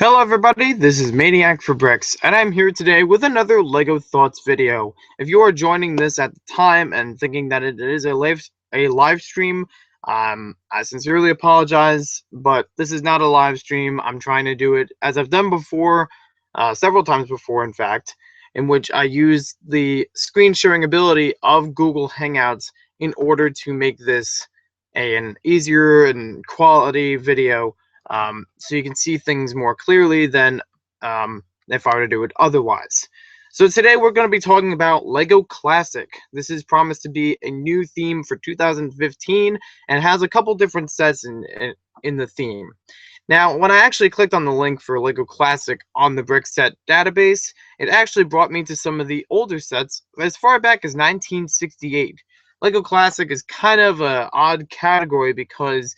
Hello everybody, this is Maniac for Bricks, and I'm here today with another LEGO Thoughts video. If you are joining this at the time and thinking that it is a live stream, I sincerely apologize, but this is not a live stream. I'm trying to do it as I've done before, several times before in fact, in which I use the screen sharing ability of Google Hangouts in order to make this an easier and quality video, so you can see things more clearly than if I were to do it otherwise. So today we're going to be talking about LEGO Classic. This is promised to be a new theme for 2015 and has a couple different sets in the theme. Now, when I actually clicked on the link for LEGO Classic on the Brickset database, it actually brought me to some of the older sets as far back as 1968. LEGO Classic is kind of an odd category because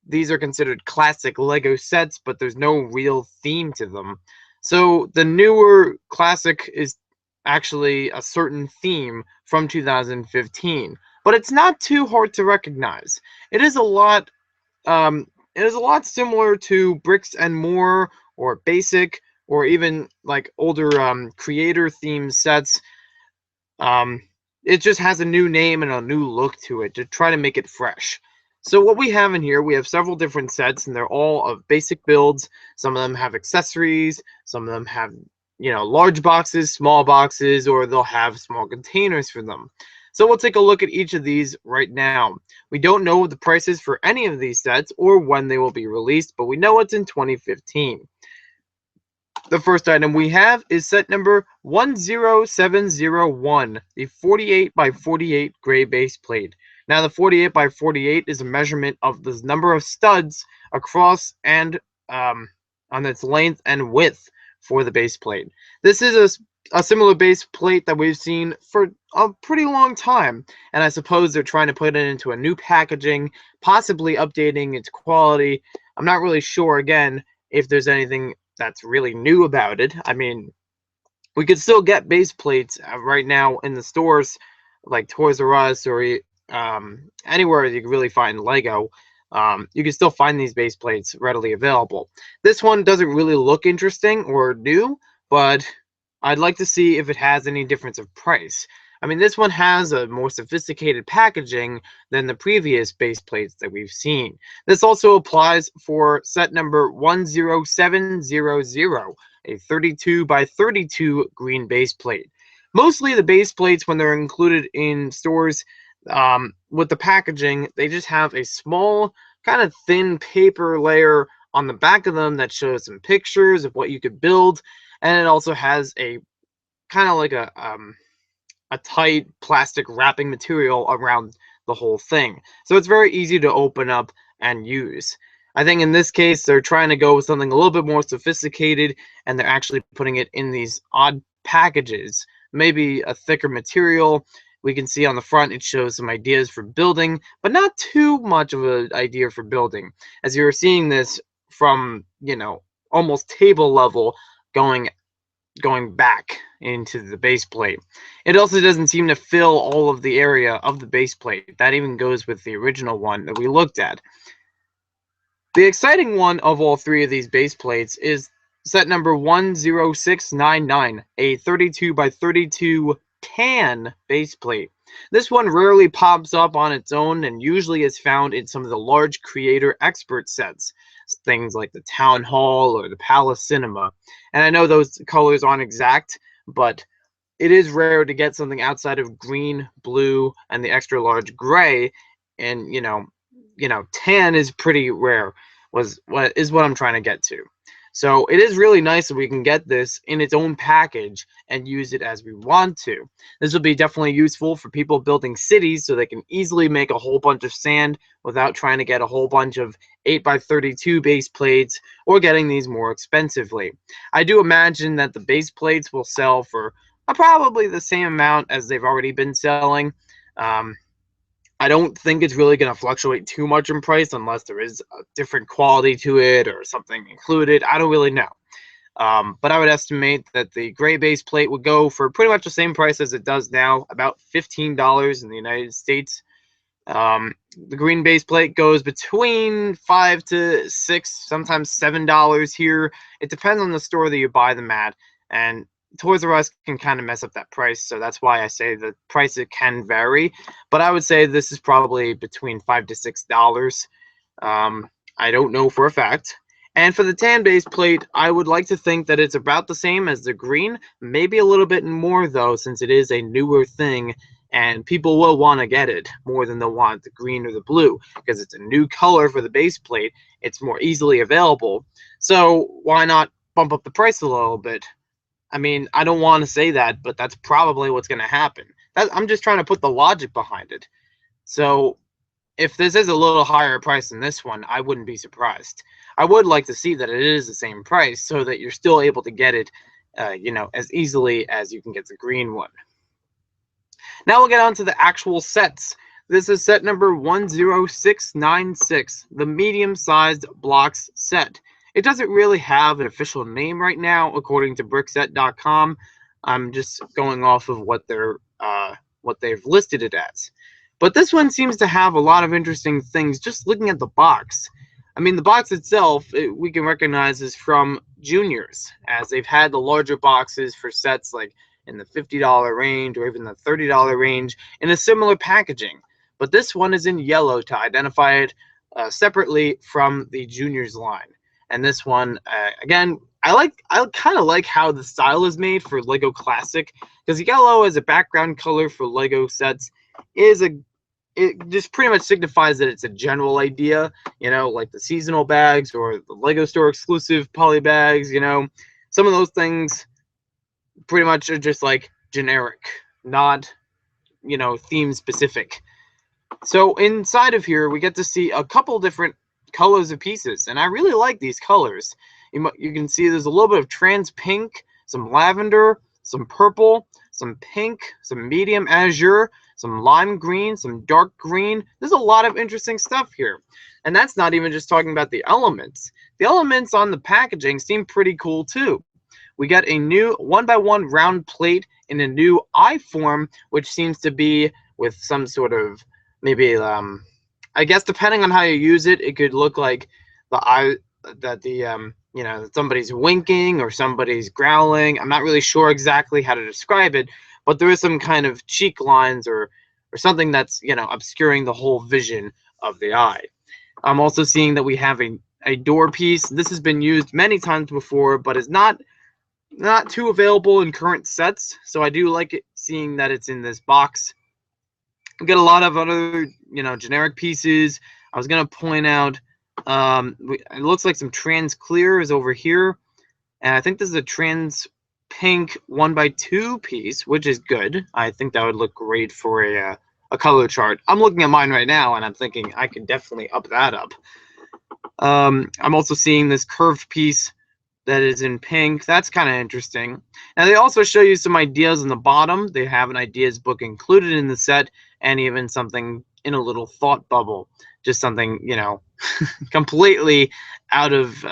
these are considered classic LEGO sets, but there's no real theme to them. So the newer classic is actually a certain theme from 2015, but it's not too hard to recognize. It is a lot. It is a lot similar to Bricks and More or Basic or even like older creator themed sets. It just has a new name and a new look to it to try to make it fresh. So what we have in here, we have several different sets, and they're all of basic builds. Some of them have accessories, some of them have, large boxes, small boxes, or they'll have small containers for them. So we'll take a look at each of these right now. We don't know the prices for any of these sets or when they will be released, but we know it's in 2015. The first item we have is set number 10701, the 48 by 48 gray base plate. Now, the 48 by 48 is a measurement of the number of studs across and on its length and width for the base plate. This is a similar base plate that we've seen for a pretty long time, and I suppose they're trying to put it into a new packaging, possibly updating its quality. I'm not really sure, again, if there's anything that's really new about it. I mean, we could still get base plates right now in the stores like Toys R Us or anywhere you can really find Lego. You can still find these base plates readily available. This one doesn't really look interesting or new, but I'd like to see if it has any difference of price. I mean, this one has a more sophisticated packaging than the previous base plates that we've seen. This also applies for set number 10700, a 32 by 32 green base plate. Mostly the base plates, when they're included in stores with the packaging, they just have a small, kind of thin paper layer on the back of them that shows some pictures of what you could build, and it also has a kind of like a tight plastic wrapping material around the whole thing. So it's very easy to open up and use. I think in this case, they're trying to go with something a little bit more sophisticated, and they're actually putting it in these odd packages, maybe a thicker material. We can see on the front, it shows some ideas for building, but not too much of an idea for building. As you're seeing this from, almost table level going back into the base plate. It also doesn't seem to fill all of the area of the base plate. That even goes with the original one that we looked at. The exciting one of all three of these base plates is set number 10699, a 32 by 32 tan base plate. This one rarely pops up on its own and usually is found in some of the large creator expert sets, things like the Town Hall or the Palace Cinema. And I know those colors aren't exact, but it is rare to get something outside of green, blue, and the extra large gray. And tan is pretty rare. What I'm trying to get to. So it is really nice that we can get this in its own package and use it as we want to. This will be definitely useful for people building cities, so they can easily make a whole bunch of sand without trying to get a whole bunch of 8 by 32 base plates or getting these more expensively. I do imagine that the base plates will sell for probably the same amount as they've already been selling. I don't think it's really going to fluctuate too much in price unless there is a different quality to it or something included. I don't really know. But I would estimate that the gray base plate would go for pretty much the same price as it does now, about $15 in the United States. The green base plate goes between $5 to $6, sometimes $7 here. It depends on the store that you buy them at, and Toys R Us can kind of mess up that price, so that's why I say the price it can vary. But I would say this is probably between $5 to $6. Um, I don't know for a fact. And for the tan base plate, I would like to think that it's about the same as the green, maybe a little bit more though, since it is a newer thing and people will want to get it more than they'll want the green or the blue because it's a new color for the base plate. It's more easily available. So why not bump up the price a little bit? I mean, I don't want to say that, but that's probably what's going to happen. I'm just trying to put the logic behind it. So if this is a little higher price than this one, I wouldn't be surprised. I would like to see that it is the same price so that you're still able to get it, as easily as you can get the green one. Now we'll get on to the actual sets. This is set number 10696, the medium-sized blocks set. It doesn't really have an official name right now, according to Brickset.com. I'm just going off of what they've listed it as. But this one seems to have a lot of interesting things just looking at the box. I mean, the box itself, we can recognize is from Juniors, as they've had the larger boxes for sets like in the $50 range or even the $30 range in a similar packaging. But this one is in yellow to identify it separately from the Juniors line. And this one, again, I kind of like how the style is made for Lego Classic, because yellow as a background color for Lego sets it just pretty much signifies that it's a general idea, like the seasonal bags or the Lego store exclusive poly bags, some of those things pretty much are just like generic, not, theme specific. So inside of here, we get to see a couple different colors of pieces, and I really like these colors. You can see there's a little bit of trans pink, some lavender, some purple, some pink, some medium azure, some lime green, some dark green. There's a lot of interesting stuff here. And that's not even just talking about the elements. The elements on the packaging seem pretty cool too. We got a new 1x1 round plate in a new eye form, which seems to be with some sort of maybe I guess depending on how you use it, it could look like the eye that somebody's winking or somebody's growling. I'm not really sure exactly how to describe it, but there is some kind of cheek lines or something that's obscuring the whole vision of the eye. I'm also seeing that we have a door piece. This has been used many times before, but is not too available in current sets. So I do like it seeing that it's in this box. We get a lot of other generic pieces. I was gonna point out it looks like some trans clear is over here, and I think this is a trans pink 1x2 piece, which is good. I think that would look great for a color chart. I'm looking at mine right now and I'm thinking I can definitely up that up. I'm also seeing this curved piece that is in pink. That's kind of interesting. Now they also show you some ideas on the bottom. They have an ideas book included in the set, and even something in a little thought bubble, just something completely out of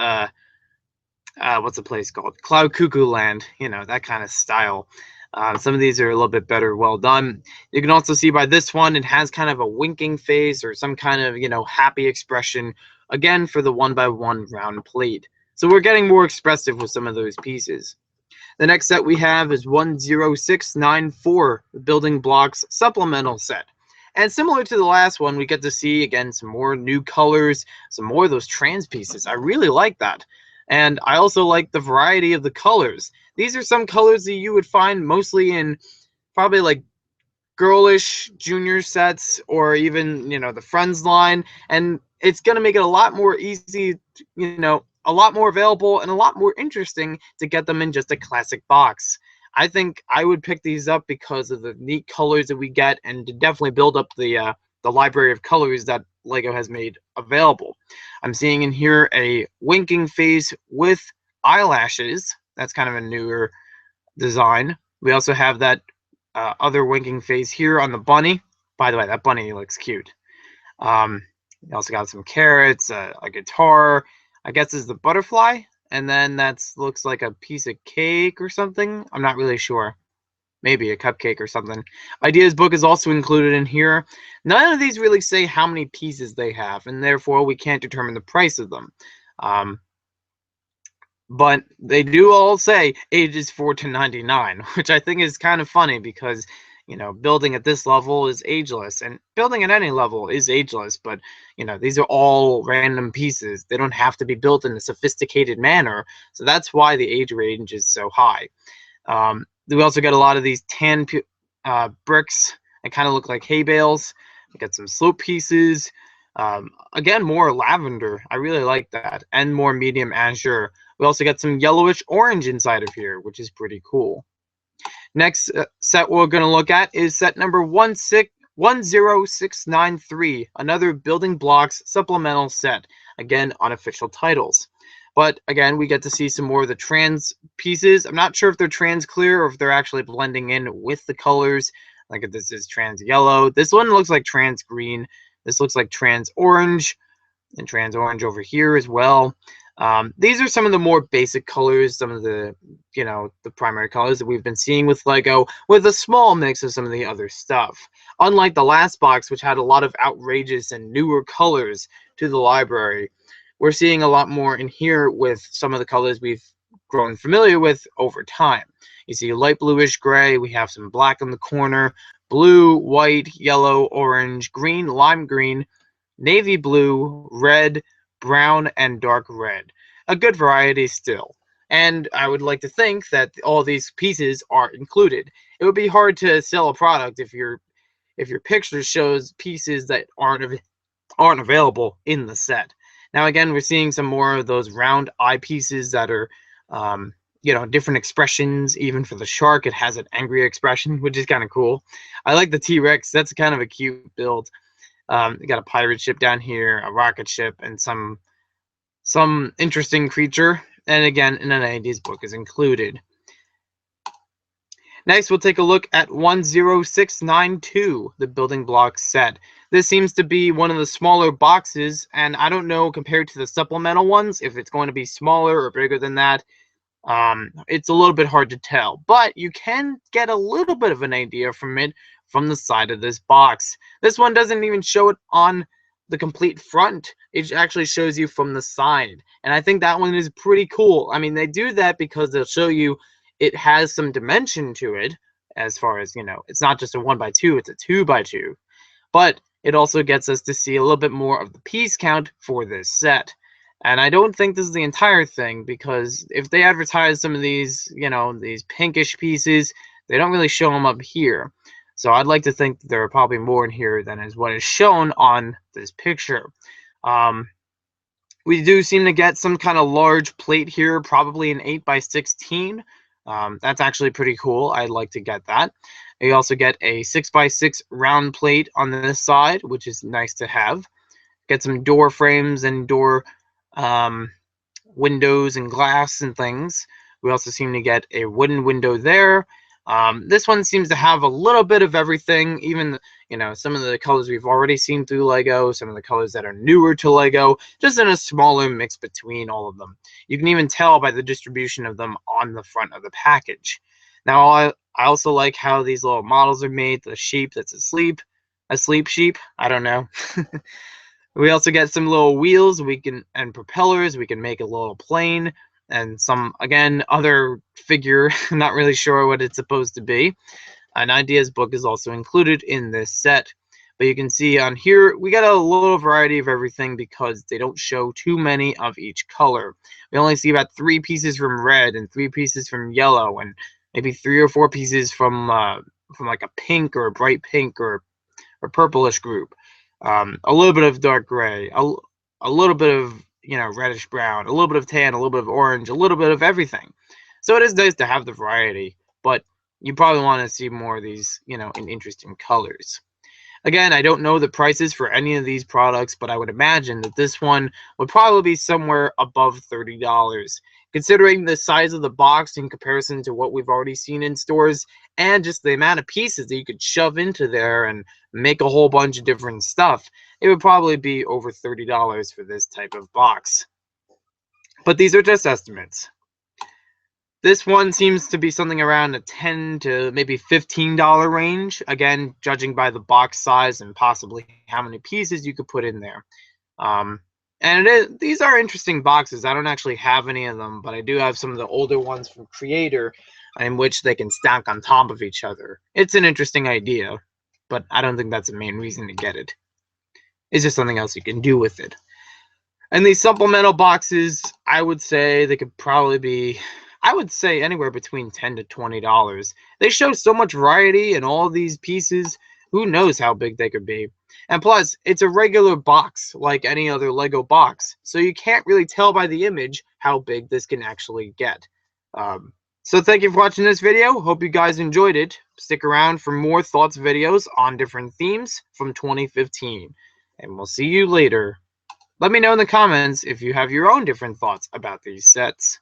what's the place called, Cloud Cuckoo Land, that kind of style. Some of these are a little bit better, well done. You can also see by this one, it has kind of a winking face or some kind of happy expression, again for the 1x1 round plate. So we're getting more expressive with some of those pieces. The next set we have is 10694, the Building Blocks Supplemental set. And similar to the last one, we get to see, again, some more new colors, some more of those trans pieces. I really like that. And I also like the variety of the colors. These are some colors that you would find mostly in probably like girlish junior sets or even, the Friends line. And it's going to make it a lot more easy, a lot more available and a lot more interesting to get them in just a classic box. I think I would pick these up because of the neat colors that we get and to definitely build up the library of colors that Lego has made available. I'm seeing in here a winking face with eyelashes. That's kind of a newer design. We also have that other winking face here on the bunny. By the way, that bunny looks cute. You also got some carrots, a guitar. I guess is the butterfly, and then that looks like a piece of cake or something. I'm not really sure. maybe a cupcake or something. Ideas book is also included in here. None of these really say how many pieces they have, and therefore we can't determine the price of them. Um, but they do all say ages 4 to 99, which I think is kind of funny because, building at this level is ageless, and building at any level is ageless. But these are all random pieces. They don't have to be built in a sophisticated manner, so that's why the age range is so high. We also get a lot of these tan bricks that kind of look like hay bales. We got some slope pieces. Again, more lavender. I really like that. And more medium azure. We also got some yellowish orange inside of here, which is pretty cool. Next set we're going to look at is set number 10693, another building blocks supplemental set. Again, unofficial titles. But again, we get to see some more of the trans pieces. I'm not sure if they're trans clear or if they're actually blending in with the colors. Like if this is trans yellow. This one looks like trans green. This looks like trans orange, and trans orange over here as well. These are some of the more basic colors, some of the, the primary colors that we've been seeing with LEGO, with a small mix of some of the other stuff. Unlike the last box, which had a lot of outrageous and newer colors to the library, we're seeing a lot more in here with some of the colors we've grown familiar with over time. You see light bluish gray, we have some black in the corner, blue, white, yellow, orange, green, lime green, navy blue, red, brown, and dark red. A good variety still. And I would like to think that all these pieces are included. It would be hard to sell a product if your picture shows pieces that aren't available in the set. Now again, we're seeing some more of those round eye pieces that are different expressions. Even for the shark, it has an angry expression, which is kind of cool. I like the T-Rex. That's kind of a cute build. You got a pirate ship down here, a rocket ship, and some interesting creature. And again, an ideas book is included. Next, we'll take a look at 10692, the building blocks set. This seems to be one of the smaller boxes, and I don't know compared to the supplemental ones if it's going to be smaller or bigger than that. It's a little bit hard to tell, but you can get a little bit of an idea from it from the side of this box. This one doesn't even show it on the complete front. It actually shows you from the side, and I think that one is pretty cool. I mean, they do that because they'll show you it has some dimension to it, as far as, it's not just a 1x2, it's a 2x2, but it also gets us to see a little bit more of the piece count for this set. And I don't think this is the entire thing, because if they advertise some of these, these pinkish pieces, they don't really show them up here. So I'd like to think that there are probably more in here than is what is shown on this picture. We do seem to get some kind of large plate here, probably an 8x16. That's actually pretty cool. I'd like to get that. You also get a 6x6 round plate on this side, which is nice to have. Get some door frames and door windows and glass and things. We also seem to get a wooden window there. This one seems to have a little bit of everything, even some of the colors we've already seen through LEGO, some of the colors that are newer to LEGO, just in a smaller mix between all of them. You can even tell by the distribution of them on the front of the package. Now I also like how these little models are made. The sheep that's asleep sheep, I don't know. We also get some little wheels and propellers. We can make a little plane and some, again, other figure. I'm not really sure what it's supposed to be. An ideas book is also included in this set. But you can see on here, we got a little variety of everything because they don't show too many of each color. We only see about 3 pieces from red and 3 pieces from yellow and maybe 3 or 4 pieces from like a pink or a bright pink or purplish group. A little bit of dark gray, a little bit of reddish brown, a little bit of tan, a little bit of orange, a little bit of everything. So it is nice to have the variety, but you probably want to see more of these, in interesting colors. Again, I don't know the prices for any of these products, but I would imagine that this one would probably be somewhere above $30. Considering the size of the box in comparison to what we've already seen in stores, and just the amount of pieces that you could shove into there and make a whole bunch of different stuff, it would probably be over $30 for this type of box. But these are just estimates. This one seems to be something around a $10 to maybe $15 range. Again, judging by the box size and possibly how many pieces you could put in there. Um, and these are interesting boxes. I don't actually have any of them, but I do have some of the older ones from Creator in which they can stack on top of each other. It's an interesting idea, but I don't think that's the main reason to get it. It's just something else you can do with it. And these supplemental boxes, I would say they could probably be, I would say anywhere between $10 to $20. They show so much variety in all these pieces. Who knows how big they could be? And plus, it's a regular box like any other Lego box, so you can't really tell by the image how big this can actually get. So thank you for watching this video. Hope you guys enjoyed it. Stick around for more thoughts videos on different themes from 2015. And we'll see you later. Let me know in the comments if you have your own different thoughts about these sets.